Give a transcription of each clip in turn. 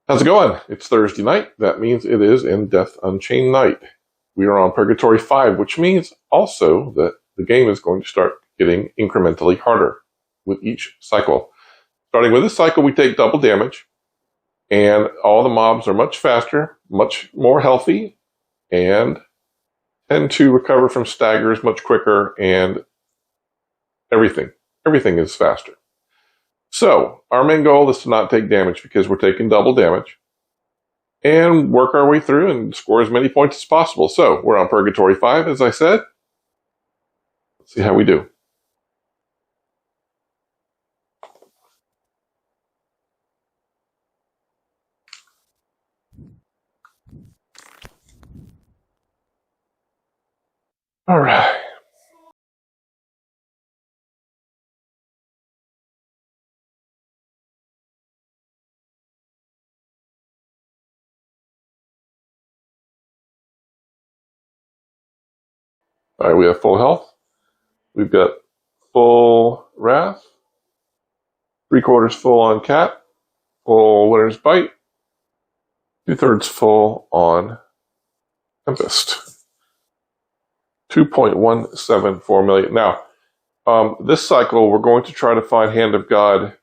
How's it going? It's Thursday night. That means it is in Death Unchained night. We are on Purgatory 5, which means also that the game is going to start getting incrementally harder with each cycle. Starting with this cycle, we take double damage, and all the mobs are much faster, much more healthy, and tend to recover from staggers much quicker, and everything is faster. So, our main goal is to not take damage because we're taking double damage, and work our way through and score as many points as possible. So, we're on Purgatory 5, as I said. Let's see how we do. All right. All right, we have full health. We've got full wrath, 3/4 full on cat, full winter's bite, 2/3 full on tempest. 2.174 million. Now, this cycle, we're going to try to find Hand of God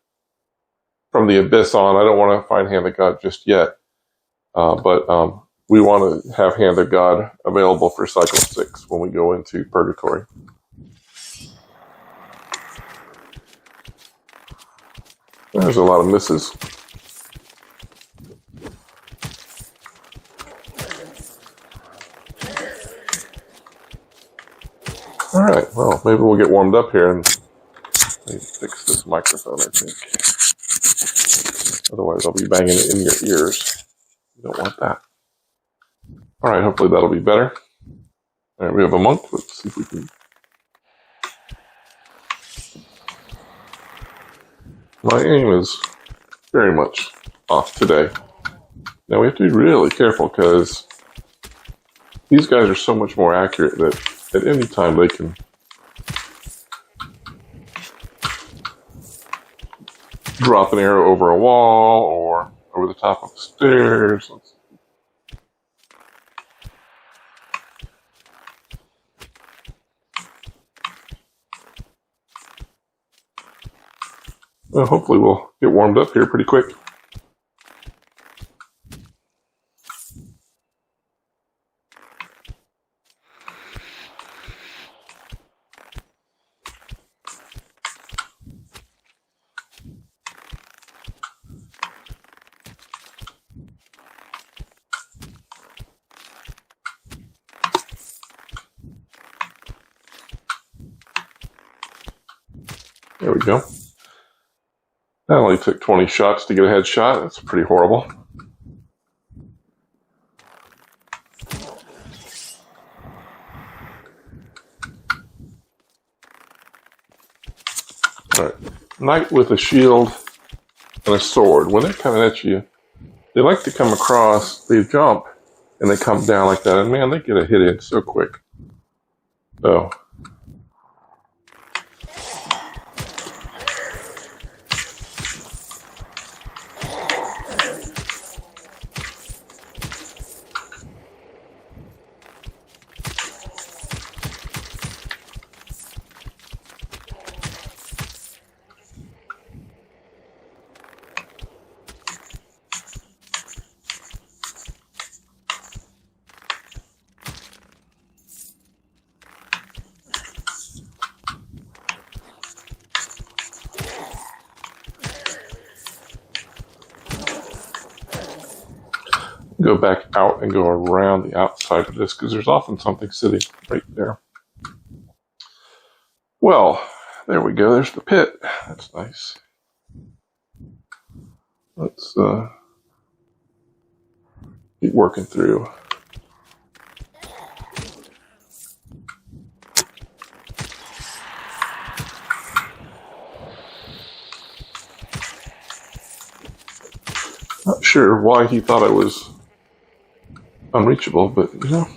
from the Abyss on. I don't want to find Hand of God just yet, but we want to have Hand of God available for cycle 6 when we go into Purgatory. There's a lot of misses. All right, well, maybe we'll get warmed up here and fix this microphone, I think. Otherwise, I'll be banging it in your ears. You don't want that. All right, hopefully that'll be better. All right, we have a monk. Let's see if we can. My aim is very much off today. Now, we have to be really careful because these guys are so much more accurate that at any time they can drop an arrow over a wall or over the top of the stairs. Well, hopefully we'll get warmed up here pretty quick. There we go. That only took 20 shots to get a headshot. That's pretty horrible. All right. Knight with a shield and a sword. When they're coming at you, they like to come across, they jump, and they come down like that. And man, they get a hit in so quick. So, go back out and go around the outside of this because there's often something sitting right there. Well, there we go. There's the pit. That's nice. Let's keep working through. Not sure why he thought I was unreachable, but you know.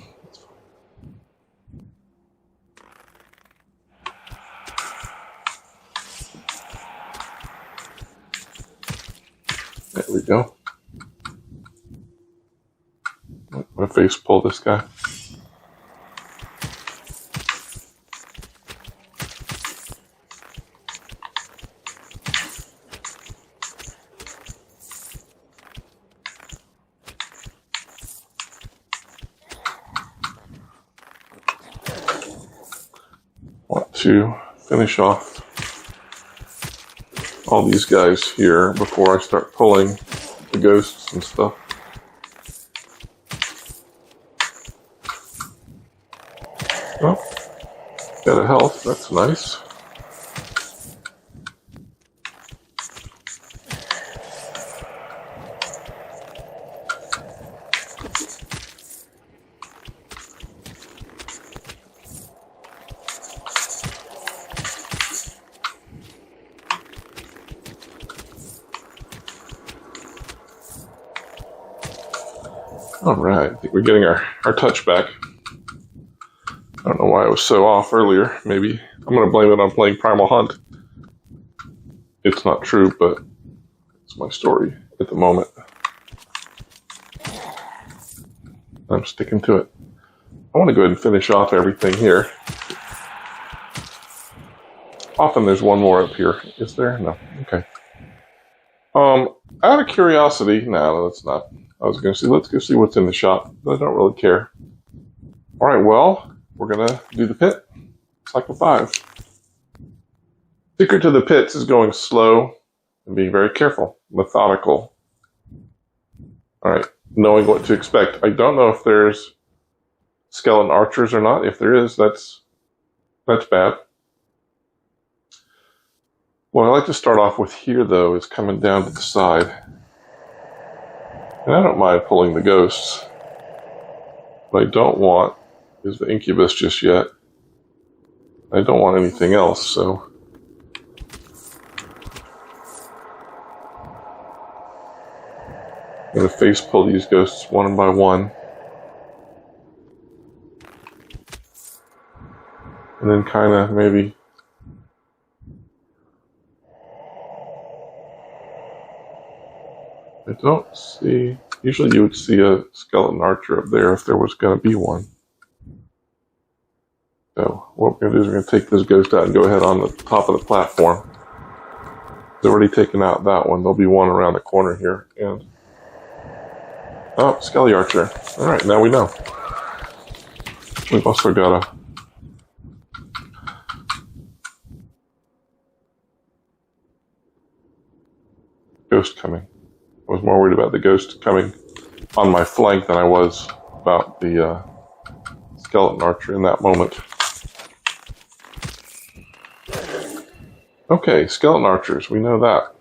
There we go. I'm gonna face pull this guy. Want to finish off all these guys here before I start pulling the ghosts and stuff. Oh, got a health, that's nice. Alright, I think we're getting our touch back. I don't know why I was so off earlier. Maybe I'm going to blame it on playing Primal Hunt. It's not true, but it's my story at the moment. I'm sticking to it. I want to go ahead and finish off everything here. Often there's one more up here. Is there? No. Okay. Out of curiosity, no, that's not. I was going to say, let's go see what's in the shop, but I don't really care. All right, well, we're going to do the pit. Cycle 5. Secret to the pits is going slow and being very careful, methodical. All right, knowing what to expect. I don't know if there's skeleton archers or not. If there is, that's bad. What I like to start off with here, though, is coming down to the side. And I don't mind pulling the ghosts. What I don't want is the incubus just yet. I don't want anything else, so... I'm going to face pull these ghosts one by one. And then kind of maybe... I don't see... Usually you would see a skeleton archer up there if there was going to be one. So what we're going to do is we're going to take this ghost out and go ahead on the top of the platform. They've already taken out that one. There'll be one around the corner here. And oh, Skelly Archer. Alright, now we know. We've also got a ghost coming. I was more worried about the ghost coming on my flank than I was about the skeleton archer in that moment. Okay, skeleton archers, we know that.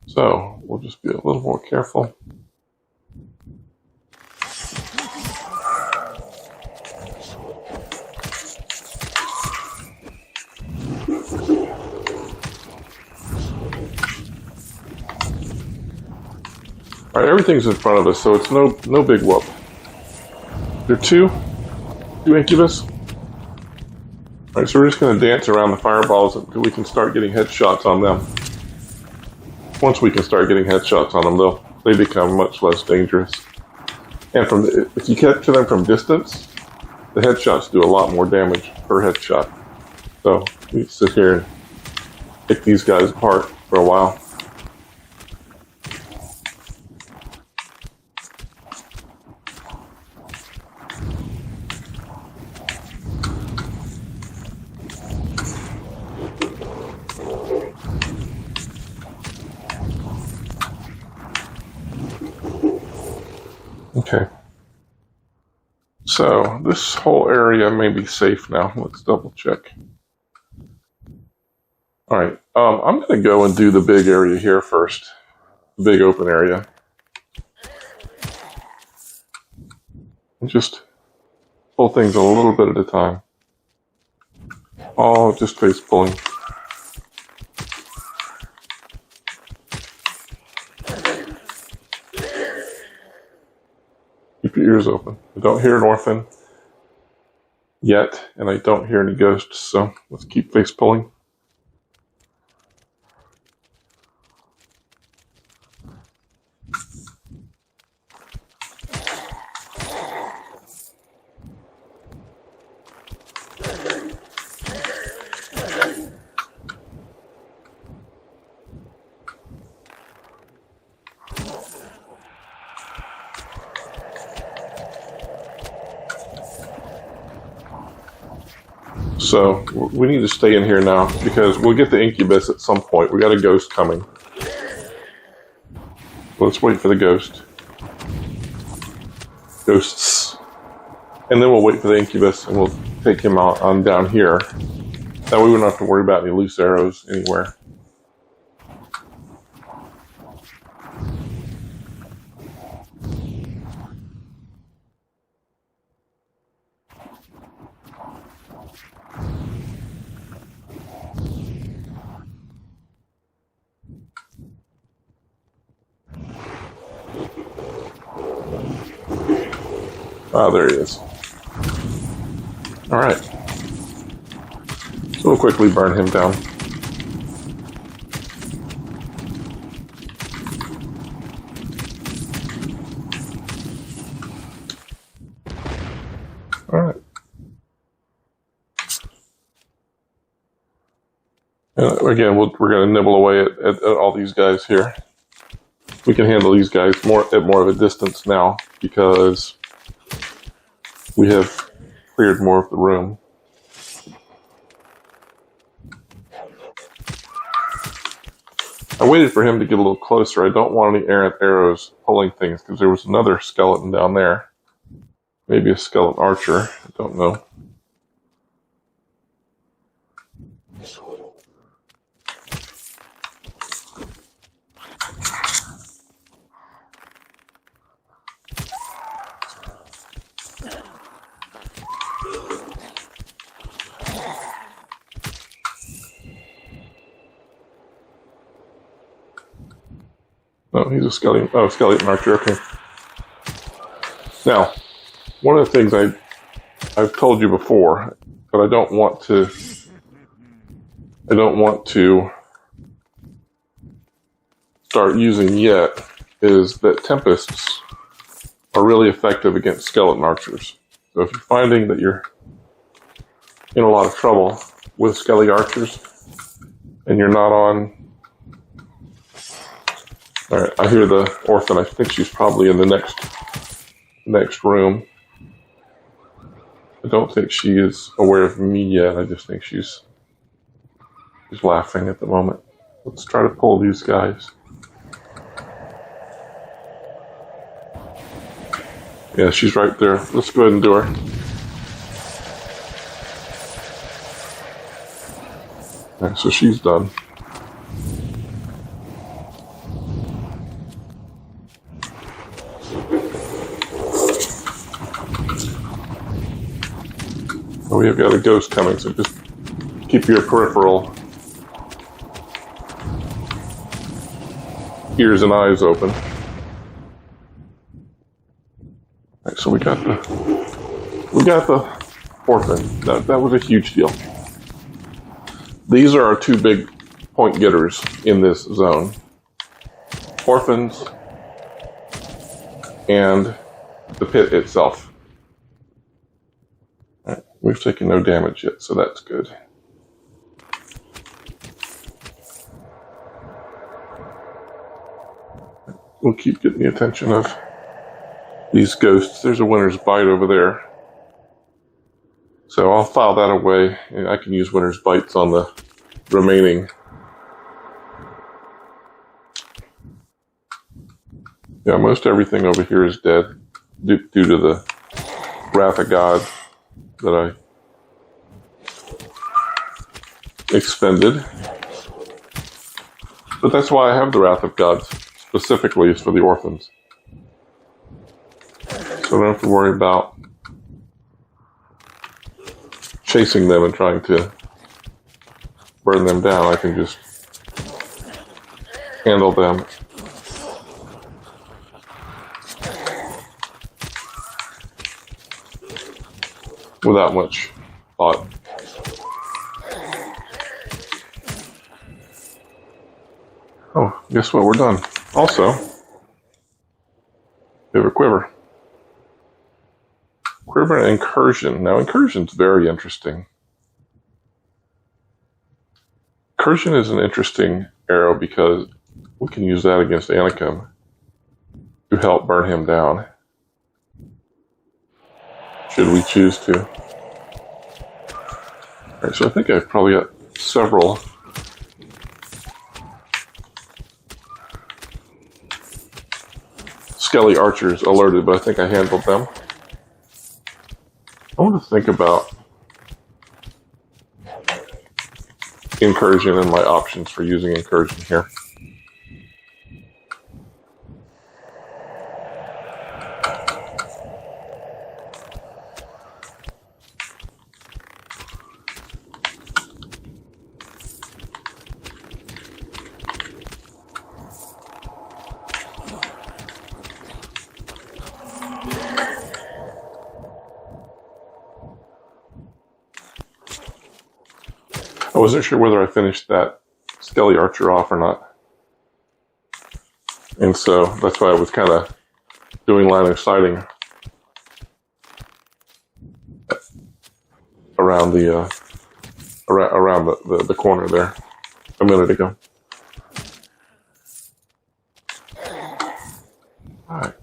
So, we'll just be a little more careful. Alright, everything's in front of us, so it's no big whoop. There are two incubus. Alright, so we're just going to dance around the fireballs until we can start getting headshots on them. Once we can start getting headshots on them, they become much less dangerous. And if you capture them from distance, the headshots do a lot more damage per headshot. So we sit here and pick these guys apart for a while. Okay, so this whole area may be safe now. Let's double check. All right, I'm going to go and do the big area here first, the big open area. And just pull things a little bit at a time. Oh, just face pulling. Keep your ears open. I don't hear an orphan yet, and I don't hear any ghosts, so let's keep face pulling. So we need to stay in here now because we'll get the incubus at some point. We got a ghost coming. Let's wait for the ghost. Ghosts. And then we'll wait for the incubus and we'll take him out on down here. That way we don't have to worry about any loose arrows anywhere. Ah, there he is. All right. So we'll quickly burn him down. All right. And again, we're going to nibble away at all these guys here. We can handle these guys at more of a distance now because we have cleared more of the room. I waited for him to get a little closer. I don't want any errant arrows pulling things because there was another skeleton down there. Maybe a skeleton archer. I don't know. Oh, he's a skeleton. Oh, skeleton archer. Okay. Now, one of the things I've told you before, but I don't want to start using yet, is that tempests are really effective against skeleton archers. So if you're finding that you're in a lot of trouble with skelly archers and you're not on. All right, I hear the orphan. I think she's probably in the next room. I don't think she is aware of me yet. I just think she's laughing at the moment. Let's try to pull these guys. Yeah, she's right there. Let's go ahead and do her. All right, so she's done. We have got a ghost coming, so just keep your peripheral ears and eyes open. All right, so we got the orphan. That was a huge deal. These are our two big point getters in this zone: orphans and the pit itself. We've taken no damage yet, so that's good. We'll keep getting the attention of these ghosts. There's a winter's bite over there. So I'll file that away, and I can use winter's bites on the remaining. Yeah, most everything over here is dead due to the wrath of God that I expended. But that's why I have the Wrath of God, specifically is for the orphans. So I don't have to worry about chasing them and trying to burn them down. I can just handle them. Without much thought. Oh, guess what? We're done. Also, we have a quiver. Quiver and incursion. Now, incursion's very interesting. Incursion is an interesting arrow because we can use that against Anakim to help burn him down. Should we choose to. Alright, so I think I've probably got several Skelly archers alerted, but I think I handled them. I want to think about incursion and my options for using incursion here. I wasn't sure whether I finished that Skelly Archer off or not. And so that's why I was kind of doing line of sighting around the corner there a minute ago. All right.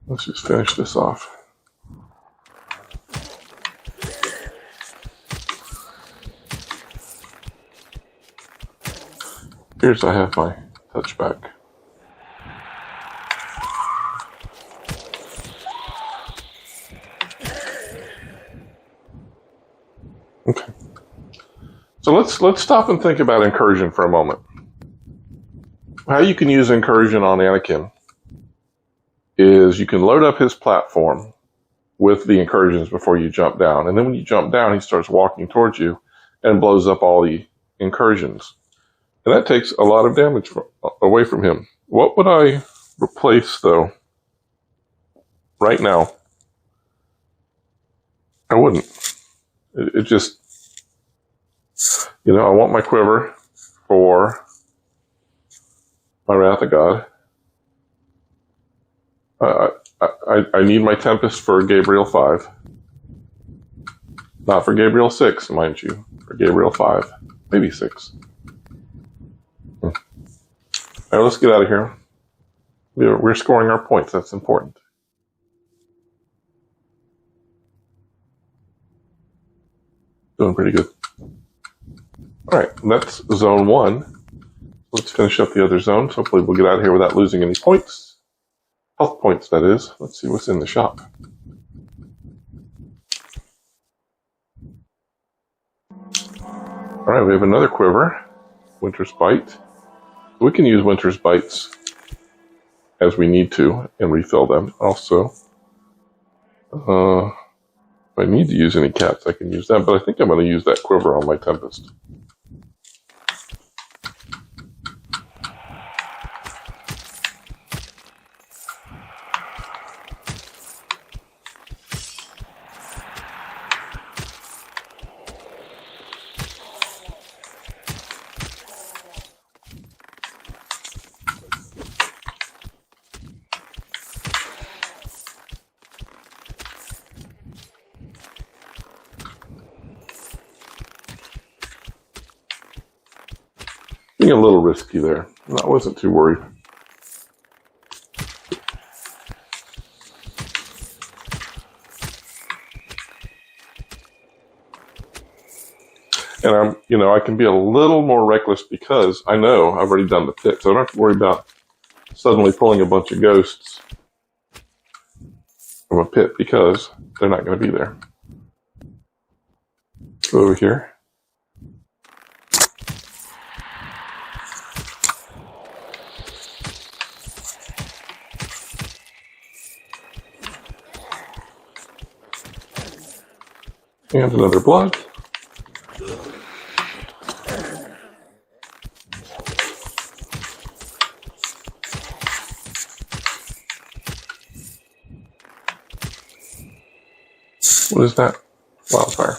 Let's just finish this off. Here's I have my touchback. Okay. So let's stop and think about incursion for a moment. How you can use incursion on Anakin is you can load up his platform with the incursions before you jump down. And then when you jump down, he starts walking towards you and blows up all the incursions. And that takes a lot of damage away from him. What would I replace, though? Right now, I wouldn't. It just, I want my quiver for my Wrath of God. I need my Tempest for Gabriel 5. Not for Gabriel 6, mind you. For Gabriel 5. Maybe 6. All right, let's get out of here. We're scoring our points. That's important. Doing pretty good. All right, that's zone 1. Let's finish up the other zones. Hopefully we'll get out of here without losing any points. Health points, that is. Let's see what's in the shop. All right, we have another quiver. Winter's Bite. We can use Winter's Bites as we need to and refill them. Also, if I need to use any cats, I can use them, but I think I'm going to use that quiver on my Tempest. Being a little risky there. I wasn't too worried. And I can be a little more reckless because I know I've already done the pit, so I don't have to worry about suddenly pulling a bunch of ghosts from a pit because they're not going to be there. Go over here. And another blood. What is that? Wildfire.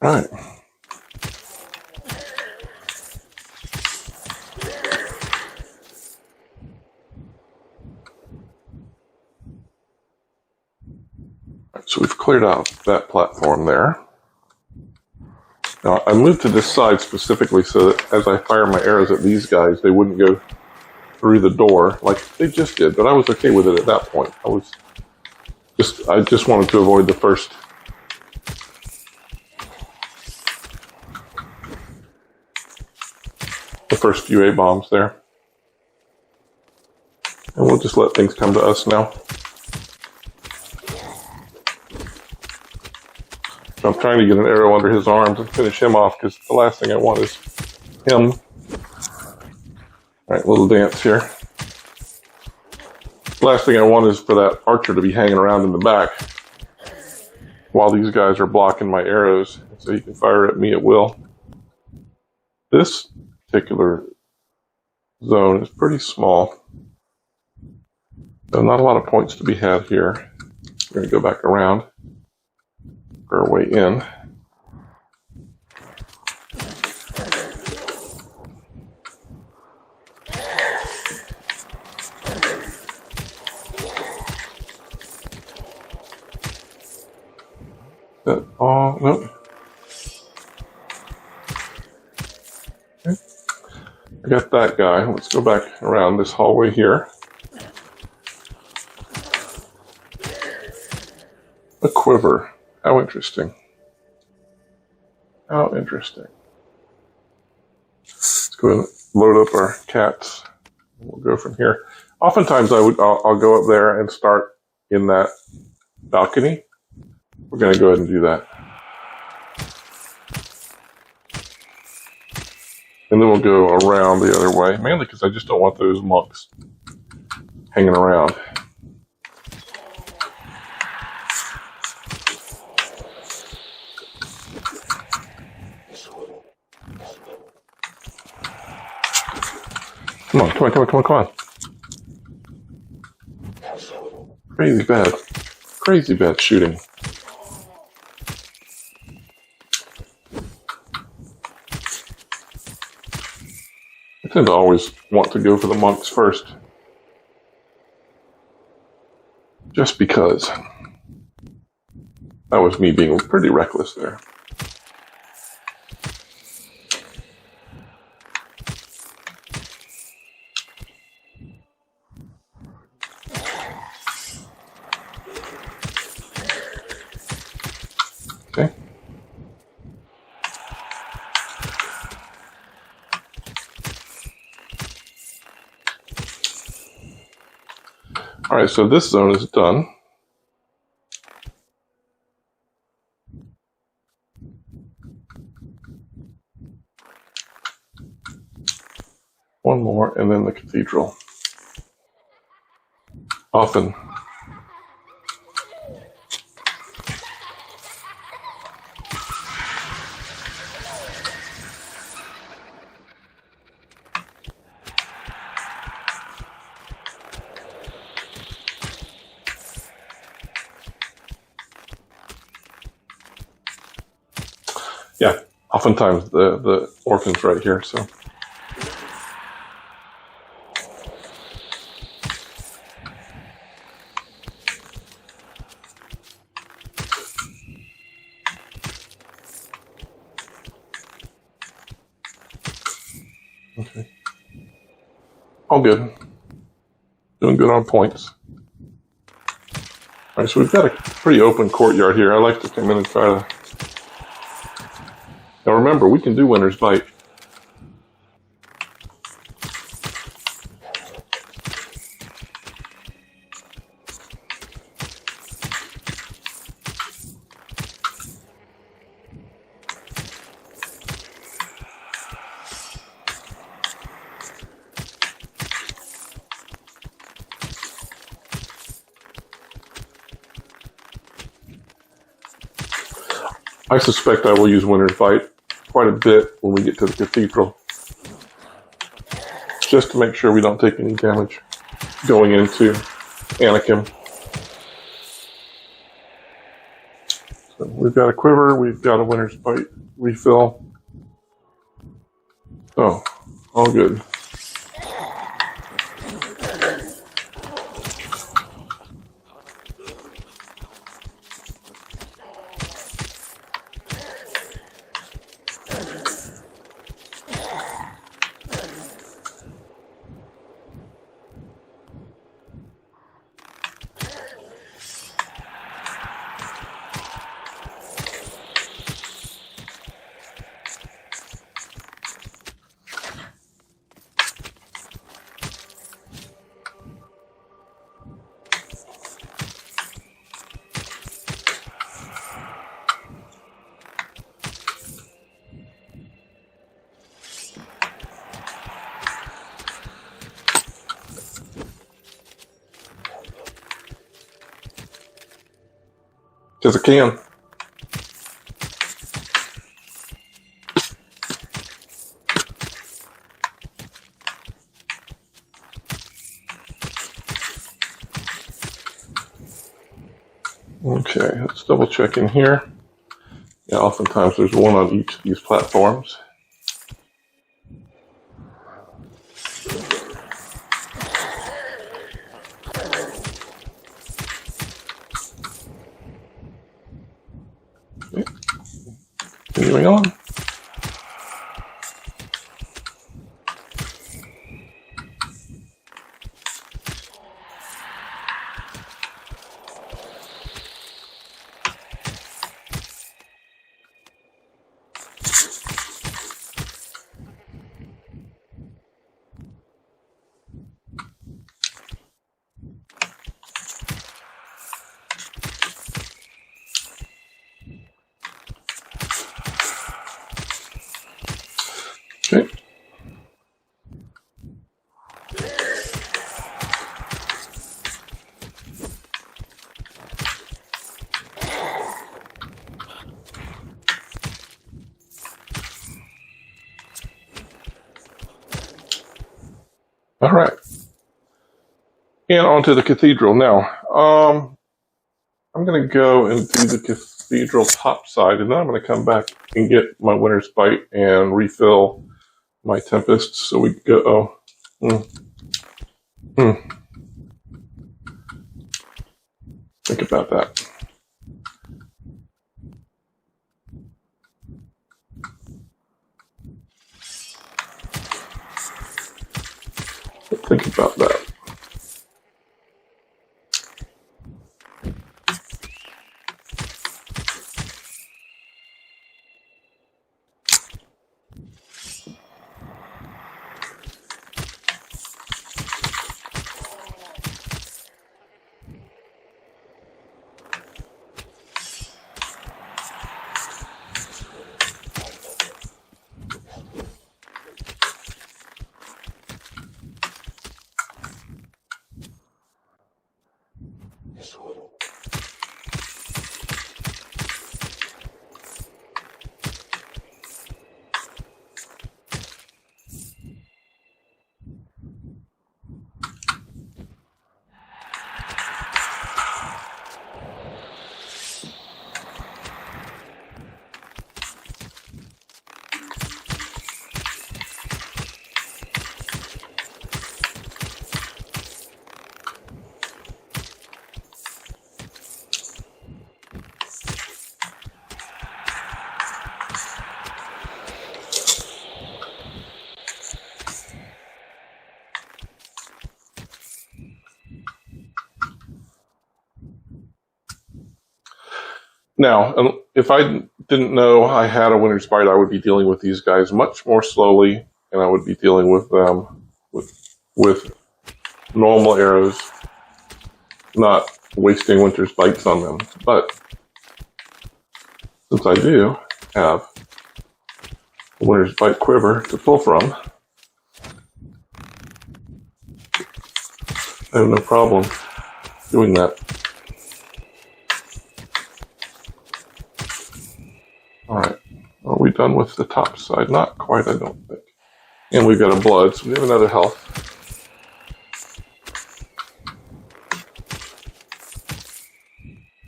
All right. So we've cleared out that platform there. Now I moved to this side specifically so that as I fire my arrows at these guys, they wouldn't go through the door like they just did, but I was okay with it at that point. I just wanted to avoid the first few A-bombs there. And we'll just let things come to us now. So I'm trying to get an arrow under his arms and finish him off, because the last thing I want is him. Alright, little dance here. The last thing I want is for that archer to be hanging around in the back while these guys are blocking my arrows, so he can fire at me at will. This particular zone is pretty small, so not a lot of points to be had here. We're going to go back around our way in. Nope. Okay. I got that guy. Let's go back around this hallway here. A quiver. How interesting. How interesting. Let's go and load up our cats. We'll go from here. Oftentimes I'll go up there and start in that balcony. We're going to go ahead and do that. And then we'll go around the other way, mainly because I just don't want those monks hanging around. Come on, come on, come on, come on, come on. Crazy bad shooting. I tend to always want to go for the monks first. Just because. That was me being pretty reckless there. Okay. All right, so this zone is done. One more, and then the cathedral. Often. Yeah, oftentimes the orphan's right here, so. Okay. All good. Doing good on points. All right, so we've got a pretty open courtyard here. I like to come in and try to... Now remember, we can do Winter's Bite. I suspect I will use Winter's Bite quite a bit when we get to the cathedral, just to make sure we don't take any damage going into Anakim. So we've got a quiver, we've got a Winter's Bite refill. Oh, all good. Because I can. Okay, let's double check in here. Yeah, oftentimes there's one on each of these platforms. Okay. Continuing on. Okay. All right. And on to the cathedral now. I'm going to go and do the cathedral top side, and then I'm going to come back and get my Winter's Bite and refill my Tempests so we go. Think about that. Think about that. Now, if I didn't know I had a Winter's Bite, I would be dealing with these guys much more slowly, and I would be dealing with them with normal arrows, not wasting Winter's Bites on them. But since I do have a Winter's Bite quiver to pull from, I have no problem doing that. All right, are we done with the top side? Not quite, I don't think. And we've got a blood, so we have another health.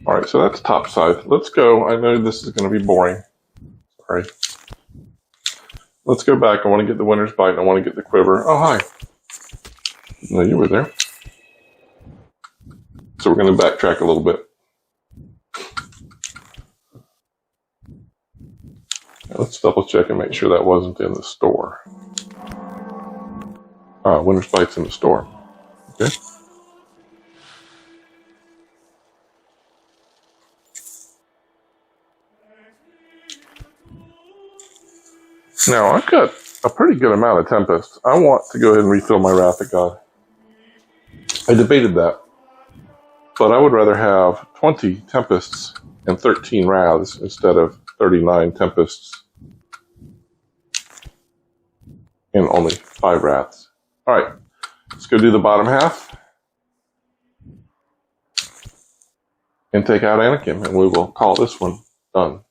All right, so that's top side. Let's go. I know this is going to be boring. Sorry. Let's go back. I want to get the Winter's Bite, and I want to get the quiver. Oh, hi. No, you were there. So we're going to backtrack a little bit. Let's double check and make sure that wasn't in the store. Winter's Bite's in the store. Okay. Now, I've got a pretty good amount of Tempest. I want to go ahead and refill my Wrath of God. I debated that. But I would rather have 20 Tempests and 13 Wraths instead of 39 Tempests and only 5 Wraths. All right, let's go do the bottom half. and take out Anakin, and we will call this one done.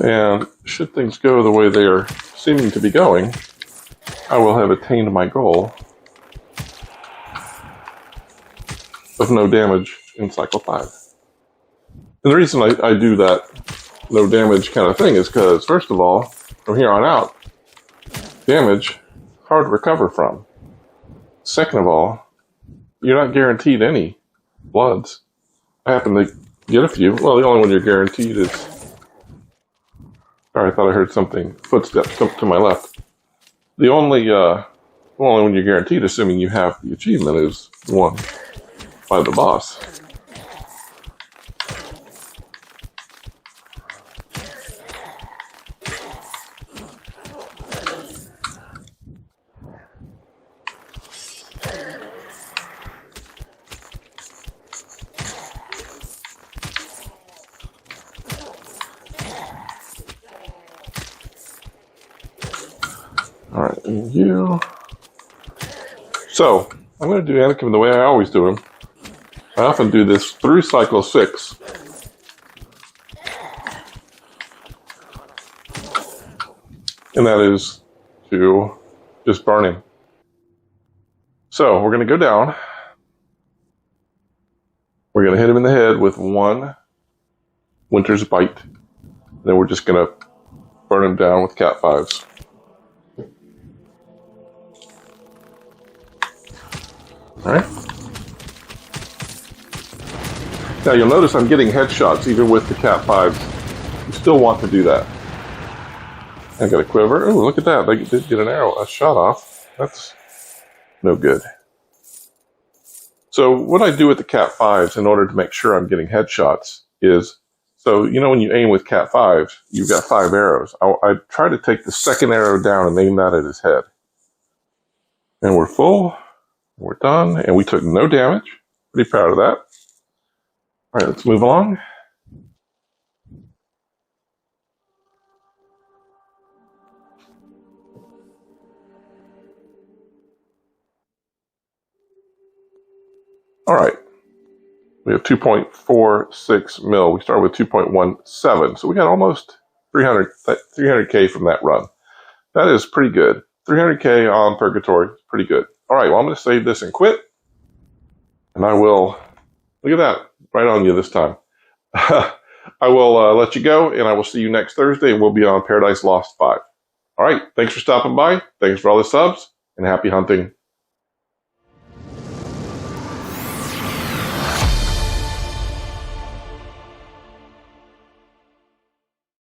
And should things go the way they are seeming to be going, I will have attained my goal of no damage in cycle 5. And the reason I do that no damage kind of thing is because, first of all, from here on out, damage, hard to recover from. Second of all, you're not guaranteed any bloods. I happen to get a few. Well, the only one you're guaranteed is... Sorry, I thought I heard something, footsteps up to my left. The only one you're guaranteed, assuming you have the achievement, is one by the boss. All right, and you. So, I'm going to do Anakin the way I always do him. I often do this through cycle 6. And that is to just burn him. So, we're going to go down. We're going to hit him in the head with one Winter's Bite. Then we're just going to burn him down with Cat 5s. Alright. Now you'll notice I'm getting headshots even with the Cat 5s. You still want to do that. I got a quiver. Oh, look at that. They did get a shot off. That's no good. So what I do with the Cat 5s in order to make sure I'm getting headshots is, so you know when you aim with Cat 5s, you've got 5 arrows. I try to take the second arrow down and aim that at his head. And we're full. We're done, and we took no damage. Pretty proud of that. All right, let's move along. All right, we have 2.46 mil. We started with 2.17, so we got almost 300K from that run. That is pretty good. 300K on Purgatory, pretty good. All right, well, I'm going to save this and quit. And I will, look at that, right on you this time. I will let you go, and I will see you next Thursday, and we'll be on Paradise Lost 5. All right, thanks for stopping by. Thanks for all the subs, and happy hunting.